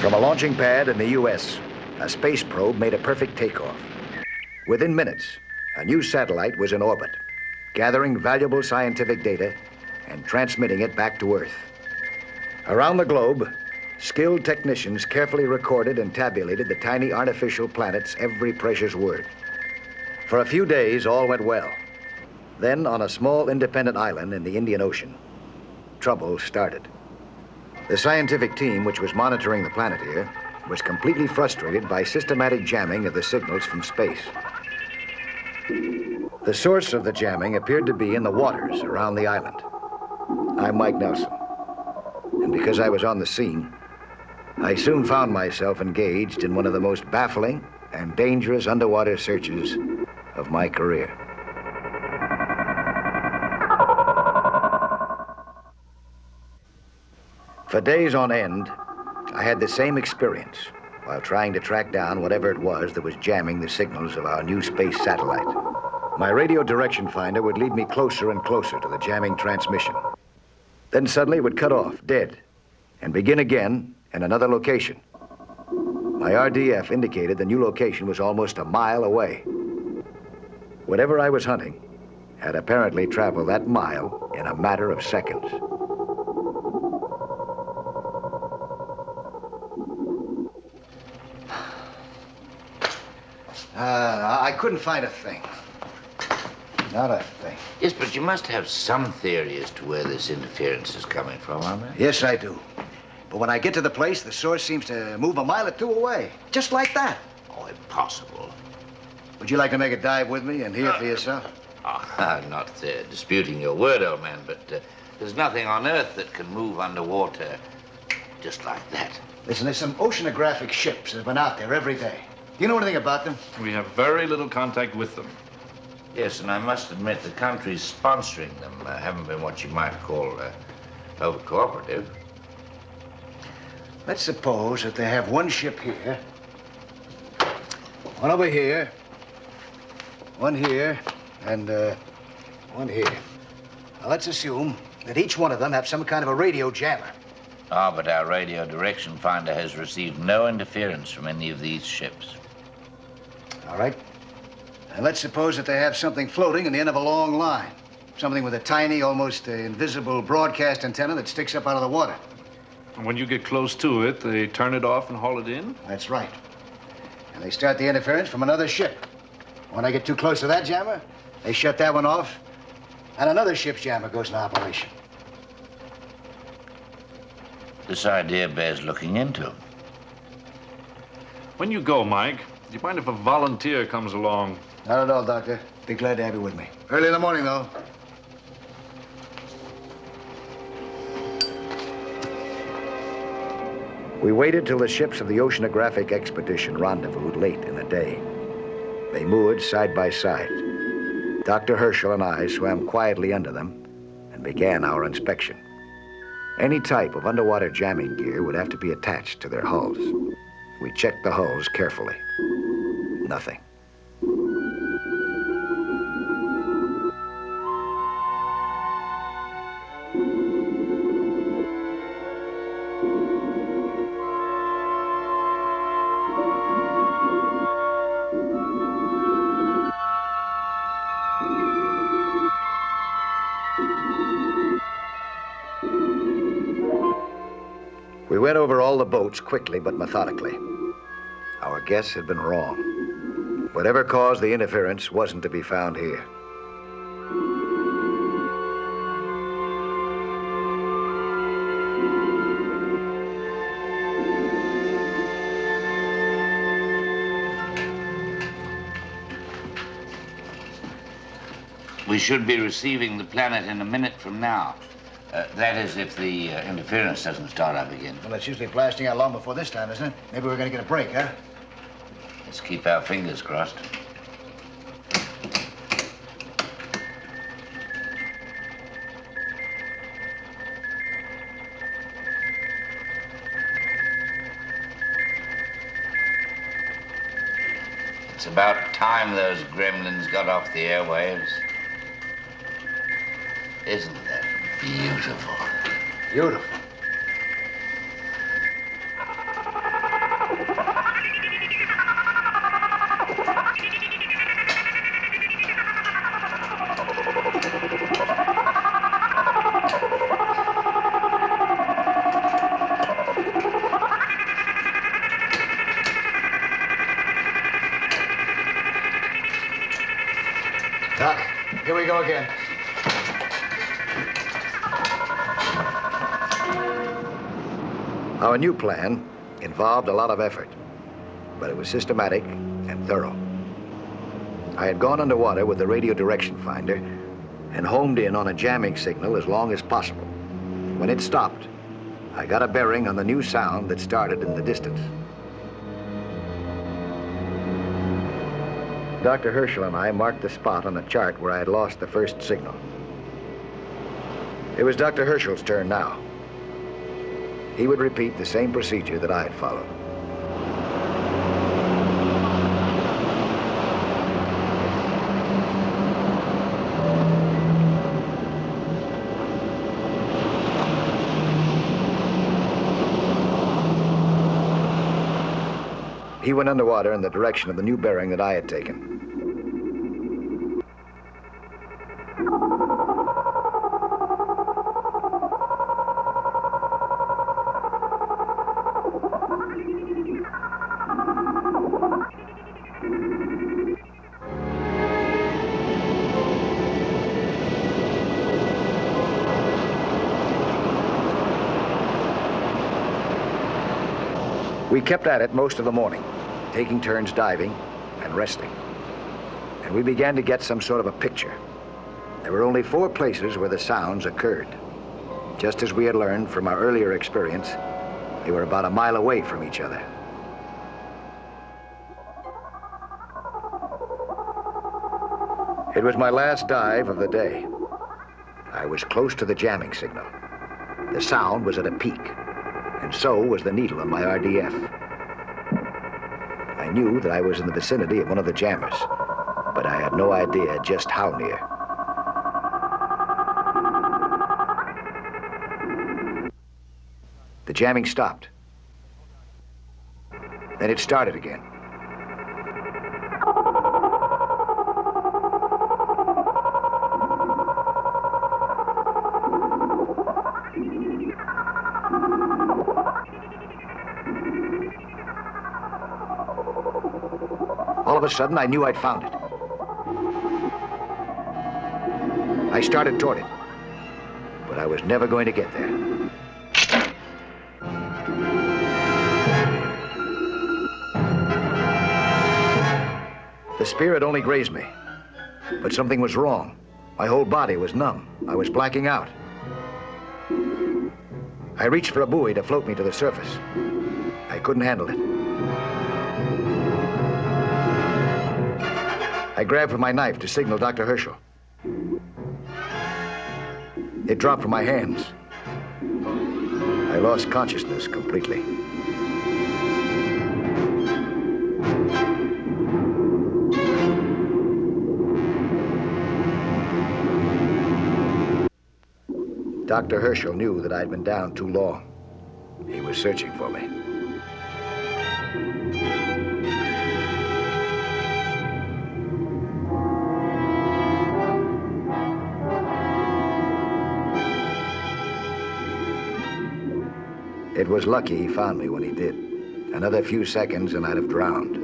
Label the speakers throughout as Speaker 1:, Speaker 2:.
Speaker 1: From a launching pad in the U.S., a space probe made a perfect takeoff. Within minutes, a new satellite was in orbit, gathering valuable scientific data and transmitting it back to Earth. Around the globe, skilled technicians carefully recorded and tabulated the tiny artificial planet's every precious word. For a few days, all went well. Then, on a small independent island in the Indian Ocean, trouble started. The scientific team, which was monitoring the planet here, was completely frustrated by systematic jamming of the signals from space. The source of the jamming appeared to be in the waters around the island. I'm Mike Nelson, and because I was on the scene, I soon found myself engaged in one of the most baffling and dangerous underwater searches of my career. For days on end, I had the same experience while trying to track down whatever it was that was jamming the signals of our new space satellite. My radio direction finder would lead me closer and closer to the jamming transmission. Then suddenly it would cut off, dead, and begin again in another location. My RDF indicated the new location was almost a mile away. Whatever I was hunting had apparently traveled that mile in a matter of seconds. I couldn't find a thing. Not a thing.
Speaker 2: Yes, but you must have some theory as to where this interference is coming from, Ahmed.
Speaker 1: Yes, I do. But when I get to the place, the source seems to move a mile or two away. Just like that.
Speaker 2: Oh, impossible.
Speaker 1: Would you like to make a dive with me and hear for yourself?
Speaker 2: I'm not disputing your word, old man, but there's nothing on Earth that can move underwater just like that.
Speaker 1: Listen, there's some oceanographic ships that have been out there every day. Do you know anything about them?
Speaker 3: We have very little contact with them.
Speaker 2: Yes, and I must admit the countries sponsoring them haven't been what you might call over-cooperative.
Speaker 1: Let's suppose that they have one ship here, one over here, one here, and one here. Now, let's assume that each one of them have some kind of a radio jammer.
Speaker 2: Ah, but our radio direction finder has received no interference from any of these ships.
Speaker 1: All right. And let's suppose that they have something floating in the end of a long line. Something with a tiny, almost invisible broadcast antenna that sticks up out of the water.
Speaker 3: And when you get close to it, they turn it off and haul it in?
Speaker 1: That's right. And they start the interference from another ship. When I get too close to that jammer, they shut that one off, and another ship's jammer goes into operation.
Speaker 2: This idea bears looking into.
Speaker 3: When you go, Mike, do you mind if a volunteer comes along?
Speaker 1: Not at all, Doctor. Be glad to have you with me. Early in the morning, though. We waited till the ships of the oceanographic expedition rendezvoused late in the day. They moored side by side. Dr. Herschel and I swam quietly under them and began our inspection. Any type of underwater jamming gear would have to be attached to their hulls. We checked the hulls carefully. Nothing. We went over all the boats quickly but methodically. Our guess had been wrong. Whatever caused the interference wasn't to be found here.
Speaker 2: We should be receiving the planet in a minute from now. That is, if the interference doesn't start up again.
Speaker 1: Well, it's usually blasting out long before this time, isn't it? Maybe we're going to get a break, huh?
Speaker 2: Let's keep our fingers crossed. It's about time those gremlins got off the airwaves. Isn't that beautiful?
Speaker 1: Beautiful. go again. Our new plan involved a lot of effort, but it was systematic and thorough. I had gone underwater with the radio direction finder and homed in on a jamming signal as long as possible. When it stopped, I got a bearing on the new sound that started in the distance. Dr. Herschel and I marked the spot on the chart where I had lost the first signal. It was Dr. Herschel's turn now. He would repeat the same procedure that I had followed. He went underwater in the direction of the new bearing that I had taken. We kept at it most of the morning, taking turns diving and resting. And we began to get some sort of a picture. There were only 4 places where the sounds occurred. Just as we had learned from our earlier experience, they were about a mile away from each other. It was my last dive of the day. I was close to the jamming signal. The sound was at a peak, and so was the needle on my RDF. I knew that I was in the vicinity of one of the jammers, but I had no idea just how near. The jamming stopped. Then it started again. All of a sudden, I knew I'd found it. I started toward it, but I was never going to get there. The spear had only grazed me, but something was wrong. My whole body was numb. I was blacking out. I reached for a buoy to float me to the surface. I couldn't handle it. I grabbed for my knife to signal Dr. Herschel. It dropped from my hands. I lost consciousness completely. Dr. Herschel knew that I'd been down too long. He was searching for me. It was lucky he found me when he did. Another few seconds and I'd have drowned.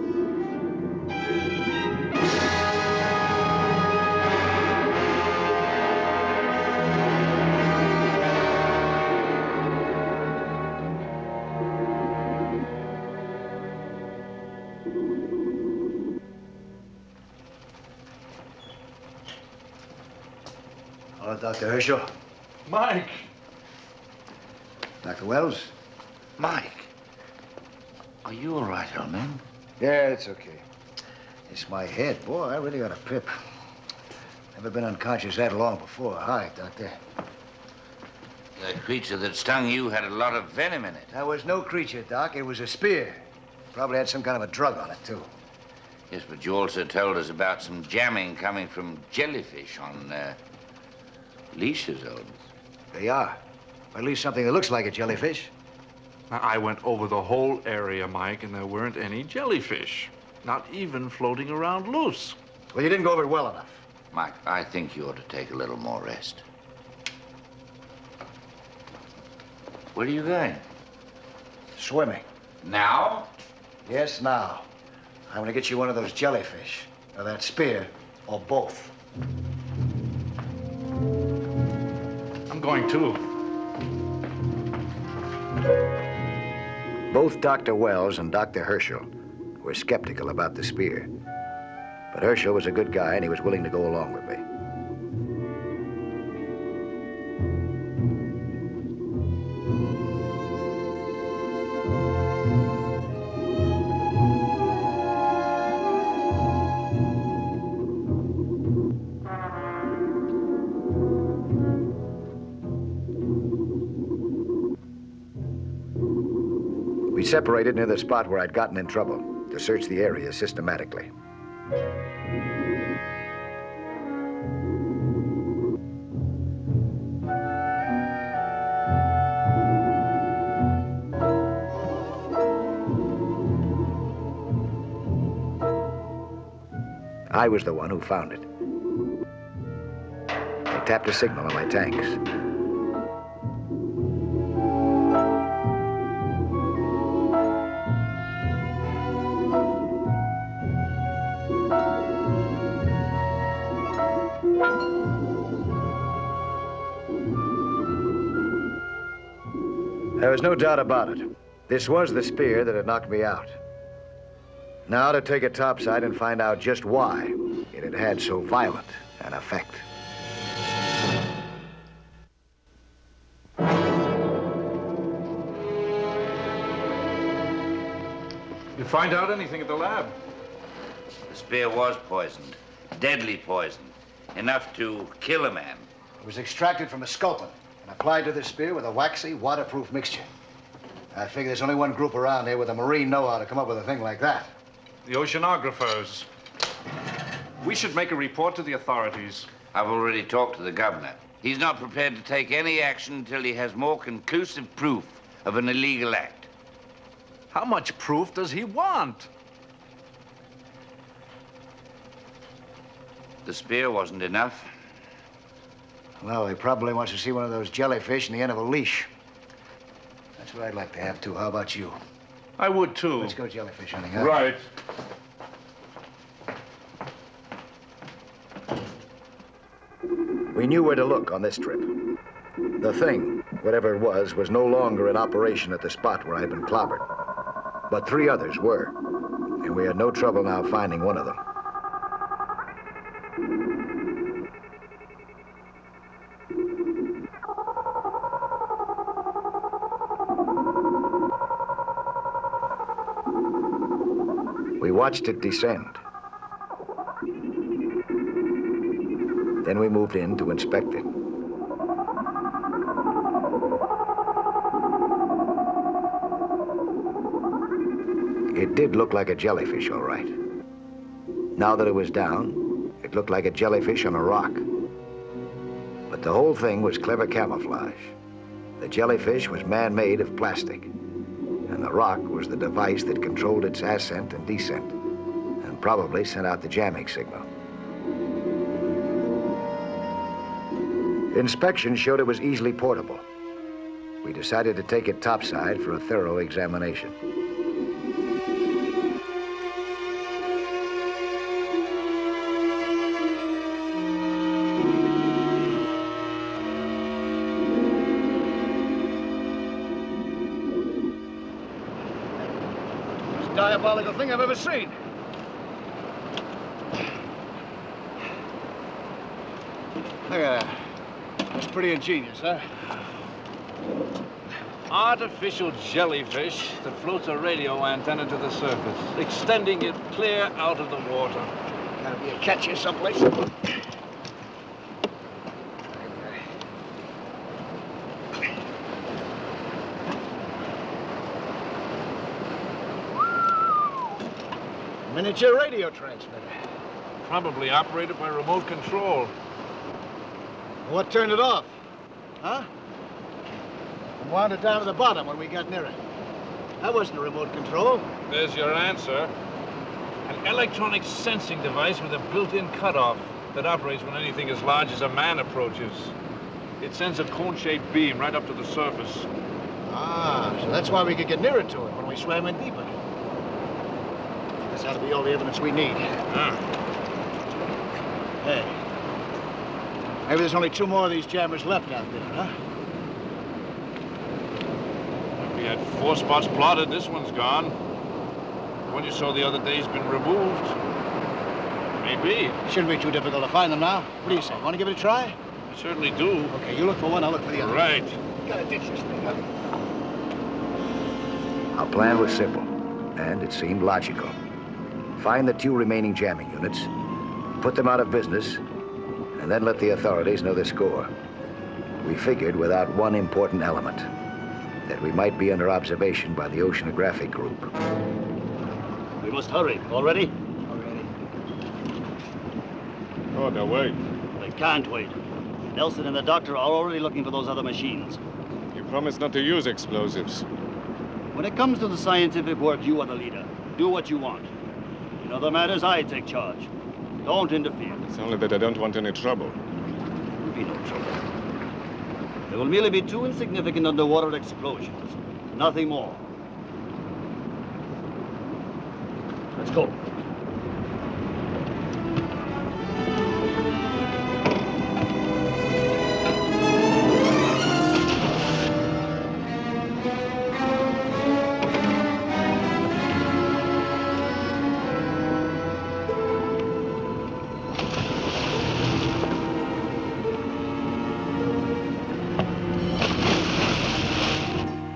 Speaker 1: Hello, Dr. Herschel.
Speaker 3: Mike!
Speaker 1: Dr. Wells?
Speaker 2: Mike, are you all right, old man?
Speaker 1: Yeah, it's okay. It's my head. Boy, I really got a pip. Never been unconscious that long before. Hi, Doctor.
Speaker 2: The creature that stung you had a lot of venom in it.
Speaker 1: That was no creature, Doc. It was a spear. Probably had some kind of a drug on it, too.
Speaker 2: Yes, but you also told us about some jamming coming from jellyfish on Leish's old.
Speaker 1: They are. Or at least something that looks like a jellyfish.
Speaker 3: Now, I went over the whole area, Mike, and there weren't any jellyfish. Not even floating around loose.
Speaker 1: Well, you didn't go over it well enough.
Speaker 2: Mike, I think you ought to take a little more rest. Where are you going?
Speaker 1: Swimming.
Speaker 2: Now?
Speaker 1: Yes, now. I'm gonna get you one of those jellyfish, or that spear, or both.
Speaker 3: going too.
Speaker 1: Both Dr. Wells and Dr. Herschel were skeptical about the spear. But Herschel was a good guy, and he was willing to go along with me. We separated near the spot where I'd gotten in trouble to search the area systematically. I was the one who found it. I tapped a signal on my tanks. There was no doubt about it. This was the spear that had knocked me out. Now to take it topside and find out just why it had had so violent an effect.
Speaker 3: You find out anything at the lab?
Speaker 2: The spear was poisoned, deadly poisoned, enough to kill a man.
Speaker 1: It was extracted from a sculpin and applied to the spear with a waxy, waterproof mixture. I figure there's only one group around here with a marine know-how to come up with a thing like that.
Speaker 3: The oceanographers. We should make a report to the authorities.
Speaker 2: I've already talked to the governor. He's not prepared to take any action until he has more conclusive proof of an illegal act.
Speaker 3: How much proof does he want?
Speaker 2: The spear wasn't enough.
Speaker 1: Well, he probably wants to see one of those jellyfish in the end of a leash. That's what I'd like to have, too. How about you?
Speaker 3: I would, too.
Speaker 1: Let's go jellyfish hunting, huh?
Speaker 3: Right.
Speaker 1: We knew where to look on this trip. The thing, whatever it was no longer in operation at the spot where I'd been clobbered. But 3 others were, and we had no trouble now finding one of them. We watched it descend. Then we moved in to inspect it. It did look like a jellyfish, all right. Now that it was down, it looked like a jellyfish on a rock. But the whole thing was clever camouflage. The jellyfish was man-made of plastic, and the rock was the device that controlled its ascent and descent, and probably sent out the jamming signal. Inspection showed it was easily portable. We decided to take it topside for a thorough examination.
Speaker 4: Most diabolical thing I've ever seen. Look at that. That's pretty ingenious, huh?
Speaker 5: Artificial jellyfish that floats a radio antenna to the surface, extending it clear out of the water.
Speaker 4: Gotta be a catch here someplace. Miniature radio transmitter.
Speaker 5: Probably operated by remote control.
Speaker 4: What turned it off? Huh? And wound it down to the bottom when we got near it. That wasn't a remote control.
Speaker 5: There's your answer. An electronic sensing device with a built-in cutoff that operates when anything as large as a man approaches. It sends a cone-shaped beam right up to the surface.
Speaker 4: Ah, so that's why we could get nearer to it when we swam in deeper. This ought to be all the evidence we need.
Speaker 5: Ah.
Speaker 4: Hey, Maybe there's only 2 more of these jammers left out there, huh?
Speaker 5: We had 4 spots plotted. This one's gone. The one you saw the other day's been removed. Maybe.
Speaker 4: Shouldn't be too difficult to find them now. What do you say? Want to give it a try?
Speaker 5: I certainly do.
Speaker 4: Okay, you look for one, I'll look for the other.
Speaker 5: Right.
Speaker 4: Gotta ditch this thing, huh?
Speaker 1: Our plan was simple, and it seemed logical. Find the 2 remaining jamming units, put them out of business, and then let the authorities know the score. We figured without one important element, that we might be under observation by the Oceanographic Group.
Speaker 6: We must hurry. All ready?
Speaker 7: Oh, no way.
Speaker 6: They can't wait. Nelson and the doctor are already looking for those other machines.
Speaker 7: You promised not to use explosives.
Speaker 6: When it comes to the scientific work, you are the leader. Do what you want. In other matters, I take charge. Don't interfere.
Speaker 7: It's only that I don't want any trouble.
Speaker 6: There will be no trouble. There will merely be 2 insignificant underwater explosions. Nothing more. Let's go.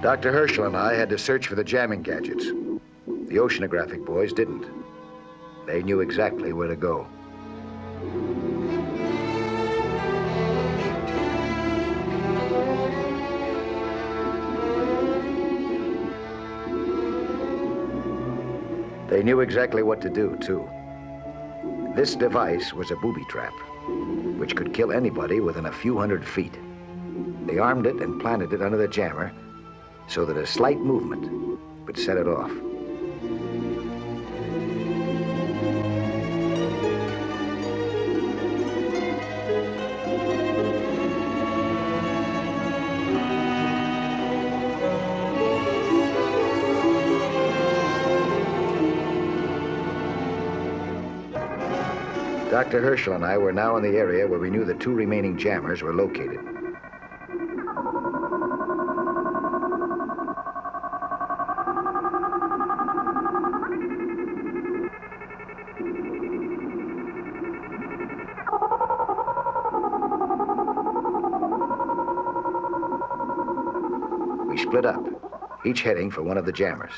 Speaker 1: Dr. Herschel and I had to search for the jamming gadgets. The Oceanographic boys didn't. They knew exactly where to go. They knew exactly what to do, too. This device was a booby trap, which could kill anybody within a few hundred feet. They armed it and planted it under the jammer so that a slight movement would set it off. Dr. Herschel and I were now in the area where we knew the 2 remaining jammers were located. We split up, each heading for one of the jammers.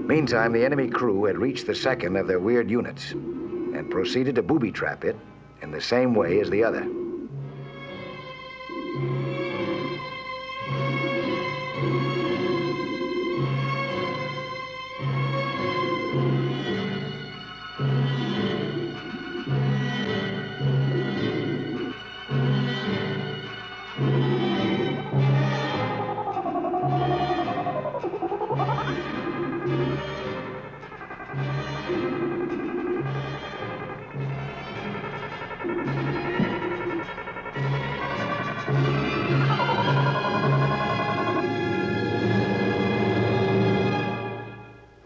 Speaker 1: Meantime, the enemy crew had reached the second of their weird units and proceeded to booby trap it in the same way as the other.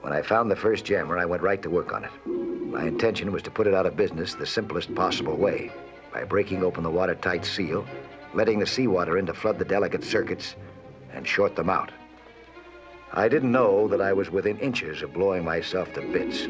Speaker 1: When I found the first jammer, I went right to work on it. My intention was to put it out of business the simplest possible way, by breaking open the watertight seal, letting the seawater in to flood the delicate circuits, and short them out. I didn't know that I was within inches of blowing myself to bits.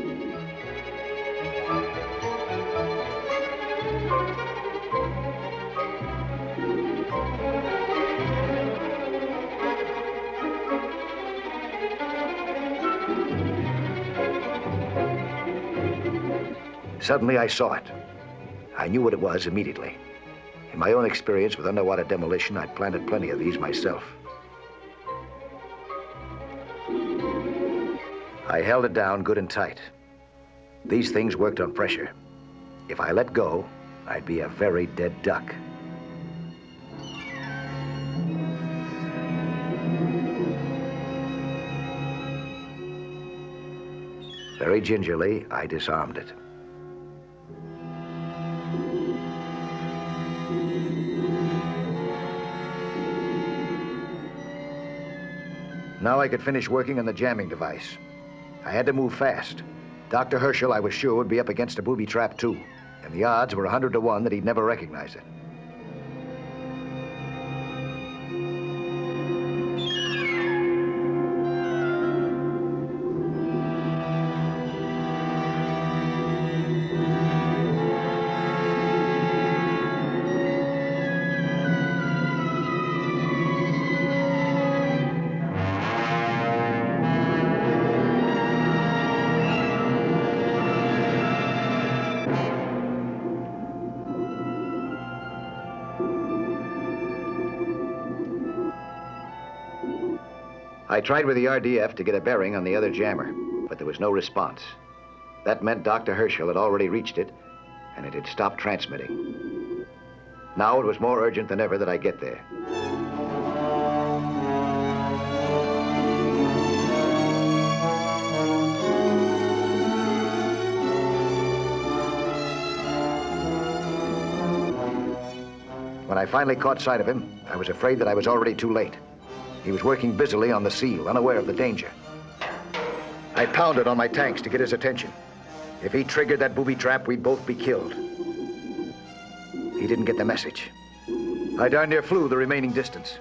Speaker 1: Suddenly, I saw it. I knew what it was immediately. In my own experience with underwater demolition, I'd planted plenty of these myself. I held it down good and tight. These things worked on pressure. If I let go, I'd be a very dead duck. Very gingerly, I disarmed it. Now I could finish working on the jamming device. I had to move fast. Dr. Herschel, I was sure, would be up against a booby trap, too. And the odds were 100 to 1 that he'd never recognize it. I tried with the RDF to get a bearing on the other jammer, but there was no response. That meant Dr. Herschel had already reached it, and it had stopped transmitting. Now it was more urgent than ever that I get there. When I finally caught sight of him, I was afraid that I was already too late. He was working busily on the seal, unaware of the danger. I pounded on my tanks to get his attention. If he triggered that booby trap, we'd both be killed. He didn't get the message. I darn near flew the remaining distance.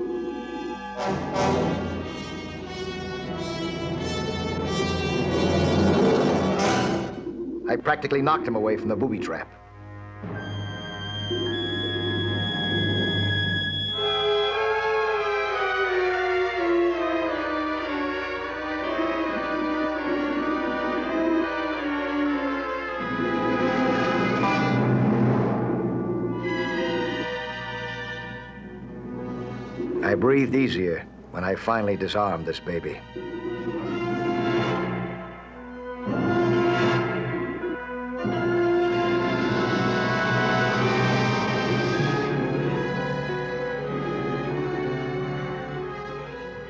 Speaker 1: I practically knocked him away from the booby trap. I breathed easier when I finally disarmed this baby.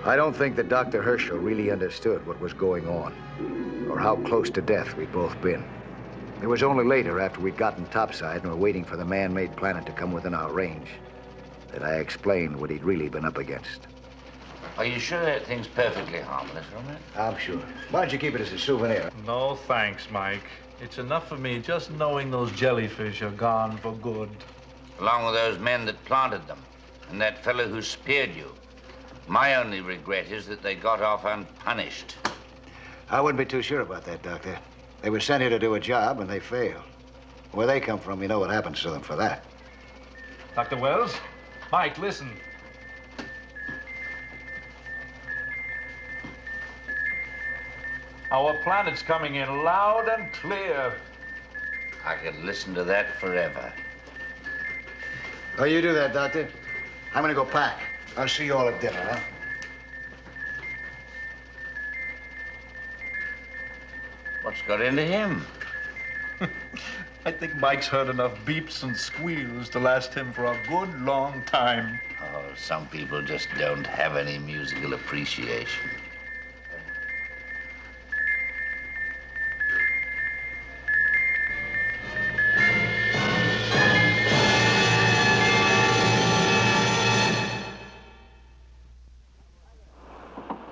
Speaker 1: I don't think that Dr. Herschel really understood what was going on, or how close to death we'd both been. It was only later, after we'd gotten topside and were waiting for the man-made planet to come within our range, that I explained what he'd really been up against.
Speaker 2: Are you sure that thing's perfectly harmless, Roman?
Speaker 1: I'm sure. Why don't you keep it as a souvenir?
Speaker 3: No thanks, Mike. It's enough for me just knowing those jellyfish are gone for good.
Speaker 2: Along with those men that planted them, and that fellow who speared you. My only regret is that they got off unpunished.
Speaker 1: I wouldn't be too sure about that, Doctor. They were sent here to do a job, and they failed. Where they come from, you know what happens to them for that.
Speaker 3: Dr. Wells? Mike, listen. Our planet's coming in loud and clear.
Speaker 2: I could listen to that forever.
Speaker 1: Oh, you do that, Doctor. I'm gonna go pack. I'll see you all at dinner, huh?
Speaker 2: What's got into him?
Speaker 3: I think Mike's heard enough beeps and squeals to last him for a good long time.
Speaker 2: Oh, some people just don't have any musical appreciation.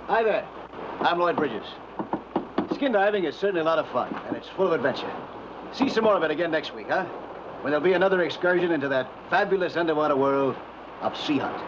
Speaker 4: Hi there. I'm Lloyd Bridges. Skin diving is certainly a lot of fun, and it's full of adventure. See some more of it again next week, huh? When there'll be another excursion into that fabulous underwater world of Sea Hunt.